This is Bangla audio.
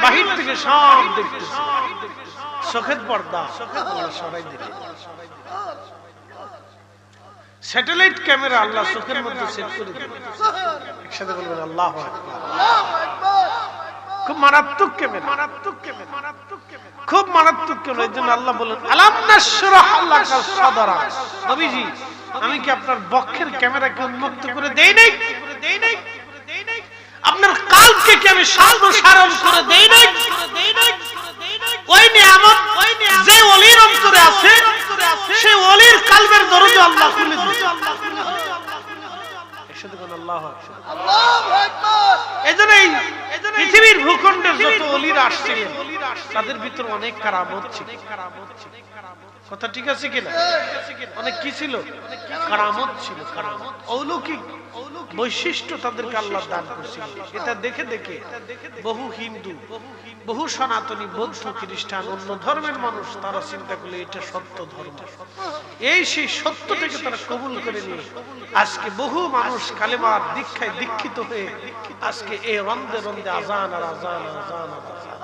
বাহির থেকে সব দেখতেছে, চোখের পর্দা সরাই দিতে, স্যাটেলাইট ক্যামেরা আল্লাহ চোখের মধ্যে সেট করে দিল। একসাথে বলবেন আল্লাহু আকবার। খুব মারাত্মক ক্যামেরা, মারাত্মক ক্যামেরা, মারাত্মক ক্যামেরা, খুব মারাত্মক ক্যামেরা। এর জন্য আল্লাহ বলেন আলাম নাশরাহ লাকা সাদরা। নবীজি, আমি কি আপনার বক্ষের ক্যামেরাকে উন্মুক্ত করে দেই নাই? আপনার কালকে কি আমি সম্প্রসারণ করে দেই নাই? ওই নিয়ামত যে ওলির অন্তরে আছে, সেই ওলির কালবের দরজা আল্লাহ খুলে দিয়েছে। একসাথে বলেন আল্লাহু আকবার। আল্লাহু আকবার। এজন্যই পৃথিবীর ভূখণ্ডের যত ওলিরা আসছিলেন তাদের ভিতর অনেক কারামত ছিল। কথা ঠিক আছে কিনা? অনেক কি ছিল? কারামত ছিল, কারামত, অলৌকিক বৈশিষ্ট্য তাদেরকে আল্লাহ দান করেছিল। এটা দেখে দেখে বহু হিন্দু, বহু সনাতনী, বৌদ্ধ, খ্রিস্টান, অন্য ধর্মের মানুষ তারা চিন্তা করলে এটা সত্য ধর্ম। এই সেই সত্যটাকে তারা কবুল করে নিয়ে আজকে বহু মানুষ কালেমার দীক্ষায় দীক্ষিত হয়ে আজকে এই রন্দে রন্দে আজান আর আজান, আজান আর আজান।